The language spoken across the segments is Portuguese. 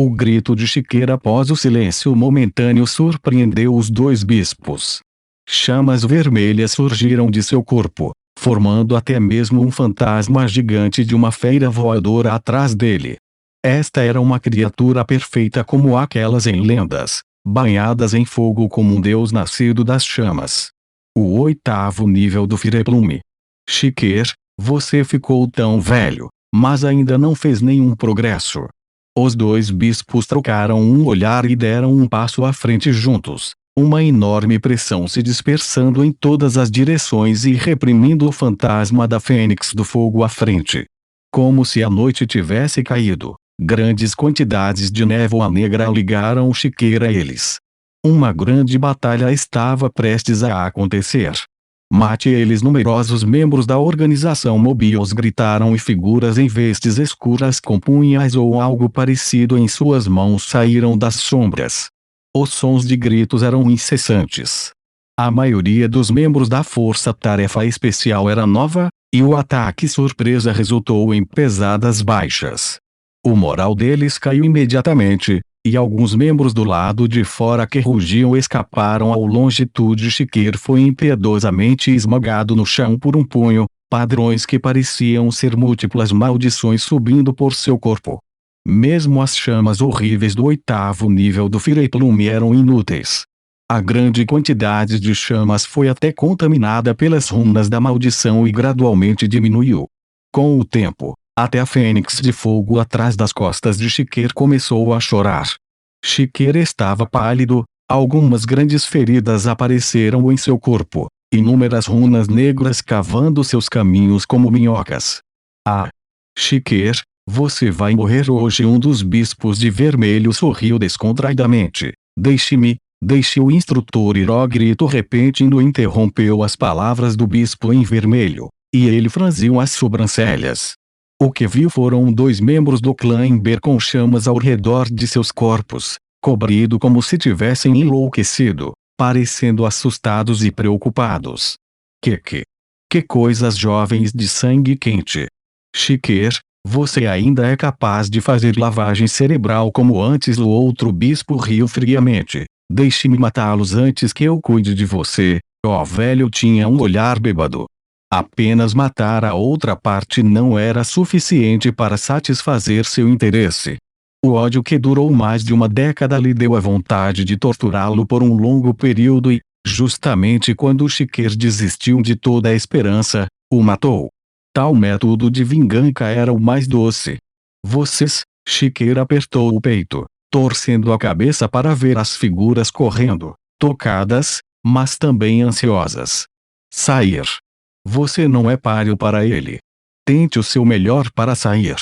O grito de Chiqueira após o silêncio momentâneo surpreendeu os dois bispos. Chamas vermelhas surgiram de seu corpo, formando até mesmo um fantasma gigante de uma feira voadora atrás dele. Esta era uma criatura perfeita como aquelas em lendas, banhadas em fogo como um deus nascido das chamas. O 8º nível do Fireplume. Chiqueir, você ficou tão velho, mas ainda não fez nenhum progresso. Os dois bispos trocaram um olhar e deram um passo à frente juntos, uma enorme pressão se dispersando em todas as direções e reprimindo o fantasma da Fênix do Fogo à frente. Como se a noite tivesse caído, grandes quantidades de névoa negra ligaram Chiqueira a eles. Uma grande batalha estava prestes a acontecer. Mate eles! Numerosos membros da organização Mobius gritaram e figuras em vestes escuras com punhais ou algo parecido em suas mãos saíram das sombras. Os sons de gritos eram incessantes. A maioria dos membros da Força-Tarefa Especial era nova, e o ataque surpresa resultou em pesadas baixas. O moral deles caiu imediatamente, e alguns membros do lado de fora que rugiam escaparam ao longitude. Chiqueir foi impiedosamente esmagado no chão por um punho, padrões que pareciam ser múltiplas maldições subindo por seu corpo. Mesmo as chamas horríveis do 8º nível do Fireplume eram inúteis. A grande quantidade de chamas foi até contaminada pelas runas da maldição e gradualmente diminuiu. Com o tempo, até a Fênix de Fogo atrás das costas de Chiqueir começou a chorar. Chiqueir estava pálido, algumas grandes feridas apareceram em seu corpo, inúmeras runas negras cavando seus caminhos como minhocas. Ah! Chiqueir, você vai morrer hoje! Um dos bispos de vermelho sorriu descontraidamente. Deixe o instrutor ir! O grito repentino interrompeu as palavras do bispo em vermelho, e ele franziu as sobrancelhas. O que viu foram dois membros do clã Ember com chamas ao redor de seus corpos, cobrido como se tivessem enlouquecido, parecendo assustados e preocupados. Que coisas jovens de sangue quente! Chiqueir, você ainda é capaz de fazer lavagem cerebral como antes? O outro bispo riu friamente. Deixe-me matá-los antes que eu cuide de você. O velho tinha um olhar bêbado. Apenas matar a outra parte não era suficiente para satisfazer seu interesse. O ódio que durou mais de uma década lhe deu a vontade de torturá-lo por um longo período e, justamente quando Chiqueir desistiu de toda a esperança, o matou. Tal método de vingança era o mais doce. Vocês, Chiqueir apertou o peito, torcendo a cabeça para ver as figuras correndo, tocadas, mas também ansiosas. Sair. Você não é páreo para ele. Tente o seu melhor para sair.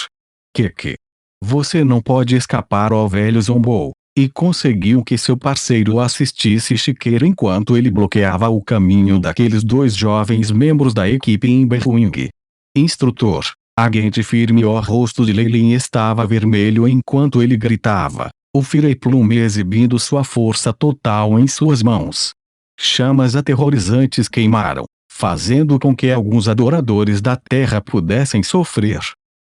Você não pode escapar. O velho zombou, e conseguiu que seu parceiro assistisse Chiqueir enquanto ele bloqueava o caminho daqueles dois jovens membros da equipe Emberwing. Instrutor, agente firme. O rosto de Leilin estava vermelho enquanto ele gritava, o Fireplume exibindo sua força total em suas mãos. Chamas aterrorizantes queimaram, fazendo com que alguns adoradores da terra pudessem sofrer.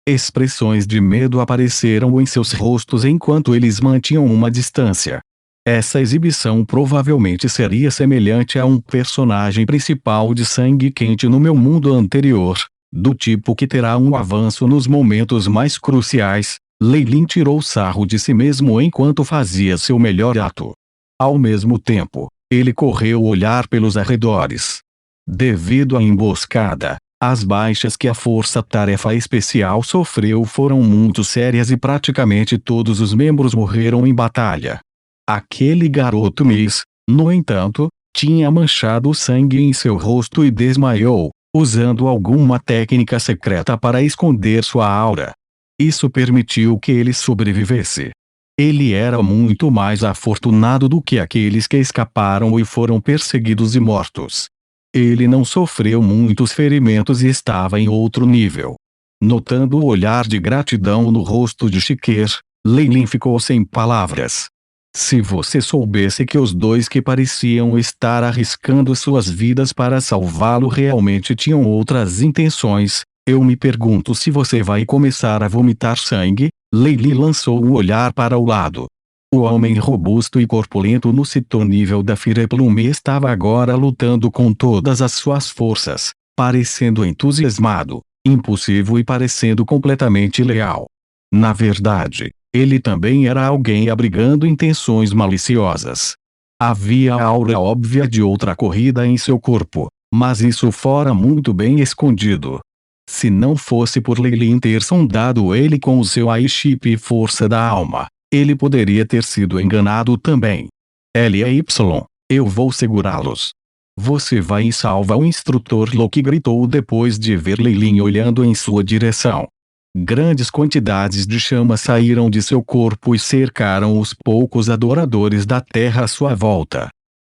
Expressões de medo apareceram em seus rostos enquanto eles mantinham uma distância. Essa exibição provavelmente seria semelhante a um personagem principal de sangue quente no meu mundo anterior, do tipo que terá um avanço nos momentos mais cruciais. Leilin tirou sarro de si mesmo enquanto fazia seu melhor ato. Ao mesmo tempo, ele correu o olhar pelos arredores. Devido à emboscada, as baixas que a Força-Tarefa Especial sofreu foram muito sérias e praticamente todos os membros morreram em batalha. Aquele garoto Miss, no entanto, tinha manchado o sangue em seu rosto e desmaiou, usando alguma técnica secreta para esconder sua aura. Isso permitiu que ele sobrevivesse. Ele era muito mais afortunado do que aqueles que escaparam e foram perseguidos e mortos. Ele não sofreu muitos ferimentos e estava em outro nível. Notando o olhar de gratidão no rosto de Chiqueir, Leilin ficou sem palavras. Se você soubesse que os dois que pareciam estar arriscando suas vidas para salvá-lo realmente tinham outras intenções, Eu me pergunto se você vai começar a vomitar sangue. Leili lançou um olhar para o lado. O homem robusto e corpulento no setor nível da Fireplume estava agora lutando com todas as suas forças, parecendo entusiasmado, impulsivo e parecendo completamente leal. Na verdade, ele também era alguém abrigando intenções maliciosas. Havia a aura óbvia de outra corrida em seu corpo, mas isso fora muito bem escondido. Se não fosse por Leilin ter sondado ele com o seu Ai-Chip e força da alma, ele poderia ter sido enganado também. Ly, eu vou segurá-los. Você vai e salva o instrutor Loki, gritou depois de ver Leilin olhando em sua direção. Grandes quantidades de chamas saíram de seu corpo e cercaram os poucos adoradores da terra à sua volta.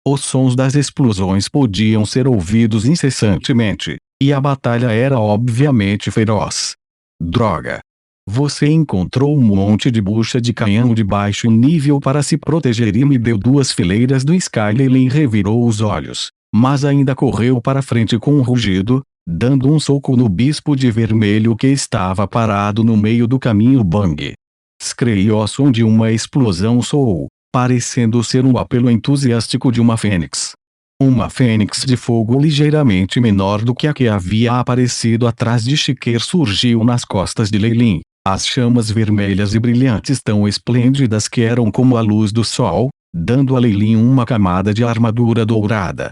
Os sons das explosões podiam ser ouvidos incessantemente, e a batalha era obviamente feroz. Droga! Você encontrou um monte de bucha de canhão de baixo nível para se proteger e me deu 2 fileiras do Sky. Leilin revirou os olhos, mas ainda correu para frente com um rugido, dando um soco no bispo de vermelho que estava parado no meio do caminho. Bang! Scree, o som de uma explosão soou, parecendo ser um apelo entusiástico de uma fênix. Uma fênix de fogo ligeiramente menor do que a que havia aparecido atrás de Chiquer surgiu nas costas de Leilin, as chamas vermelhas e brilhantes tão esplêndidas que eram como a luz do sol, dando a Leilin uma camada de armadura dourada.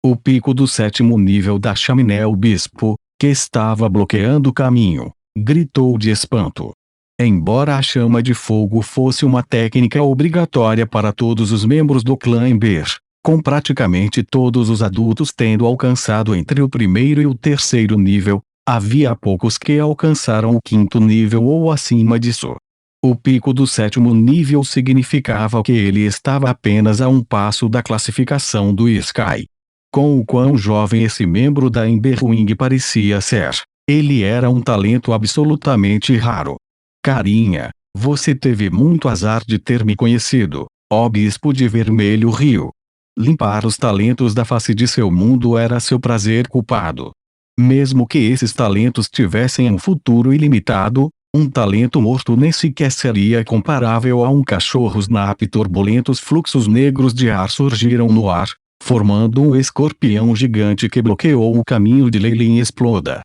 O pico do 7º nível da chaminé. O bispo, que estava bloqueando o caminho, gritou de espanto. Embora a chama de fogo fosse uma técnica obrigatória para todos os membros do clã Ember, com praticamente todos os adultos tendo alcançado entre o 1º e o 3º nível, havia poucos que alcançaram o 5º nível ou acima disso. O pico do 7º nível significava que ele estava apenas a um passo da classificação do Sky. Com o quão jovem esse membro da Emberwing parecia ser, ele era um talento absolutamente raro. Carinha, você teve muito azar de ter me conhecido, ó bispo de vermelho riu. Limpar os talentos da face de seu mundo era seu prazer culpado. Mesmo que esses talentos tivessem um futuro ilimitado, um talento morto nem sequer seria comparável a um cachorro snap. Turbulentos fluxos negros de ar surgiram no ar, formando um escorpião gigante que bloqueou o caminho de Leilin. Exploda!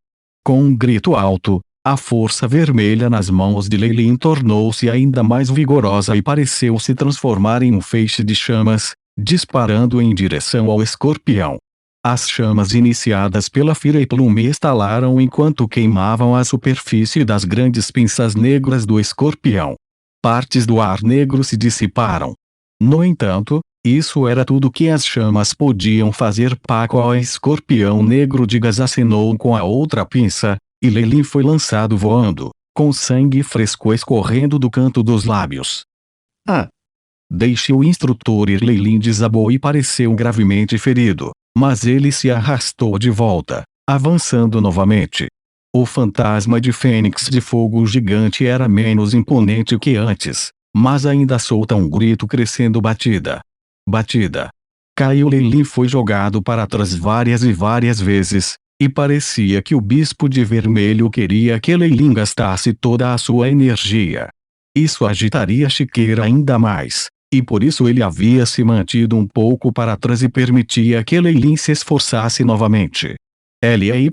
Com um grito alto, a força vermelha nas mãos de Leilin tornou-se ainda mais vigorosa e pareceu se transformar em um feixe de chamas, disparando em direção ao escorpião. As chamas iniciadas pela Fireplume estalaram enquanto queimavam a superfície das grandes pinças negras do escorpião. Partes do ar negro se dissiparam. No entanto, isso era tudo que as chamas podiam fazer. Paco, o escorpião negro de gás acenou com a outra pinça, e Leilin foi lançado voando, com sangue fresco escorrendo do canto dos lábios. Deixe o instrutor ir. Leilin desabou e pareceu gravemente ferido, mas ele se arrastou de volta, avançando novamente. O fantasma de fênix de fogo gigante era menos imponente que antes, mas ainda solta um grito crescendo. Batida! Batida! Caiu. Leilin foi jogado para trás várias e várias vezes, e parecia que o bispo de vermelho queria que Leilin gastasse toda a sua energia. Isso agitaria Chiqueira ainda mais, e por isso ele havia se mantido um pouco para trás e permitia que Leilin se esforçasse novamente. Ly,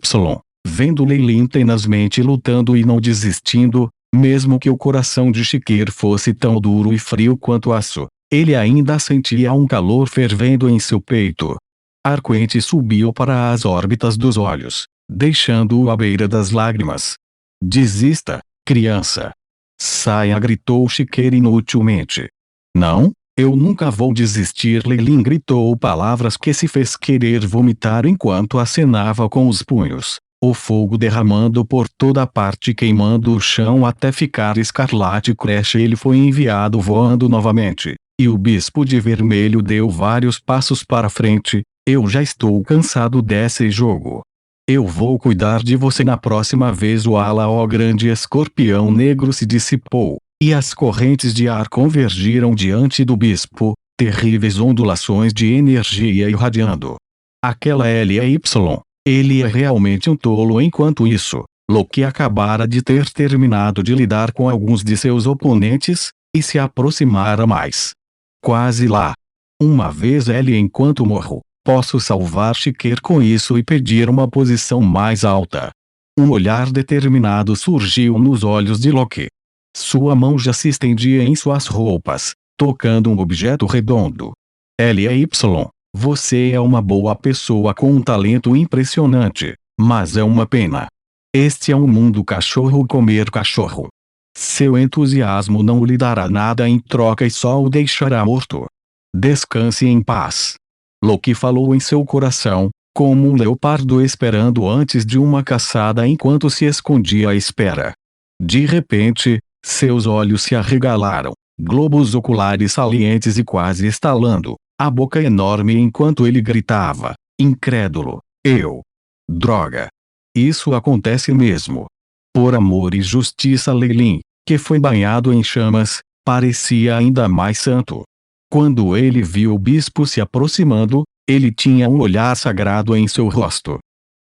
vendo Leilin tenazmente lutando e não desistindo, mesmo que o coração de Chiqueira fosse tão duro e frio quanto aço, ele ainda sentia um calor fervendo em seu peito. Ar quente subiu para as órbitas dos olhos, deixando-o à beira das lágrimas. Desista, criança! Saia! Gritou Chiqueira inutilmente. Não, eu nunca vou desistir. Leilin gritou palavras que se fez querer vomitar enquanto acenava com os punhos, o fogo derramando por toda parte, queimando o chão até ficar escarlate. Crash! Ele foi enviado voando novamente, e o bispo de vermelho deu vários passos para frente. Eu já estou cansado desse jogo. Eu vou cuidar de você na próxima vez. O grande escorpião negro se dissipou, e as correntes de ar convergiram diante do bispo, terríveis ondulações de energia irradiando. Aquela Ly, Ele é realmente um tolo. Enquanto isso, Loki acabara de ter terminado de lidar com alguns de seus oponentes, e se aproximara mais. Quase lá. Uma vez ele enquanto morro, posso salvar Shikir com isso e pedir uma posição mais alta. Um olhar determinado surgiu nos olhos de Loki. Sua mão já se estendia em suas roupas, tocando um objeto redondo. Ly, você é uma boa pessoa com um talento impressionante, mas é uma pena. Este é um mundo cachorro comer cachorro. Seu entusiasmo não lhe dará nada em troca e só o deixará morto. Descanse em paz. Loki falou em seu coração, como um leopardo esperando antes de uma caçada enquanto se escondia à espera. De repente, seus olhos se arregalaram, globos oculares salientes e quase estalando, a boca enorme enquanto ele gritava, incrédulo, droga. Isso acontece mesmo. Por amor e justiça, Leilin, que foi banhado em chamas, parecia ainda mais santo. Quando ele viu o bispo se aproximando, ele tinha um olhar sagrado em seu rosto.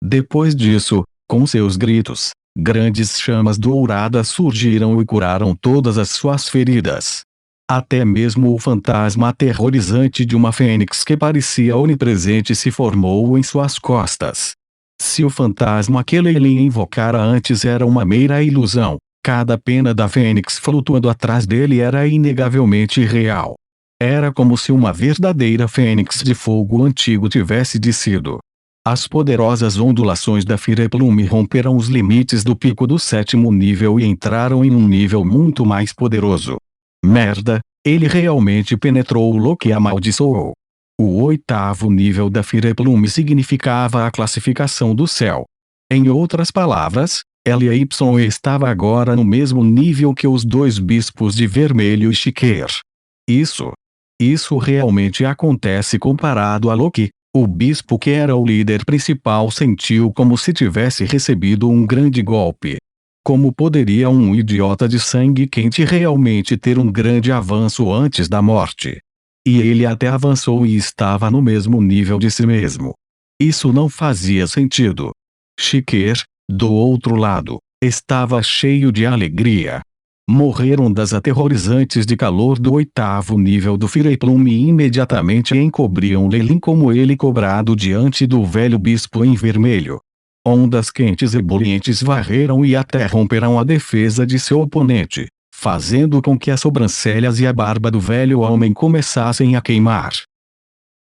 Depois disso, com seus gritos, grandes chamas douradas surgiram e curaram todas as suas feridas. Até mesmo o fantasma aterrorizante de uma fênix que parecia onipresente se formou em suas costas. Se o fantasma que Leilin invocara antes era uma mera ilusão, cada pena da fênix flutuando atrás dele era inegavelmente real. Era como se uma verdadeira fênix de fogo antigo tivesse descido. As poderosas ondulações da Fireplume romperam os limites do pico do 7º nível e entraram em um nível muito mais poderoso. Merda, ele realmente penetrou o Loki e amaldiçoou. O 8º nível da Fireplume significava a classificação do céu. Em outras palavras, Ly estava agora no mesmo nível que os dois bispos de vermelho e Shikir. Isso realmente acontece comparado a Loki. O bispo que era o líder principal sentiu como se tivesse recebido um grande golpe. Como poderia um idiota de sangue quente realmente ter um grande avanço antes da morte? E ele até avançou e estava no mesmo nível de si mesmo. Isso não fazia sentido. Shikir, do outro lado, estava cheio de alegria. Morreram das aterrorizantes de calor do 8º nível do Fireplume e imediatamente encobriam Leilin como ele cobrado diante do velho bispo em vermelho. Ondas quentes e ebulientes varreram e até romperam a defesa de seu oponente, fazendo com que as sobrancelhas e a barba do velho homem começassem a queimar.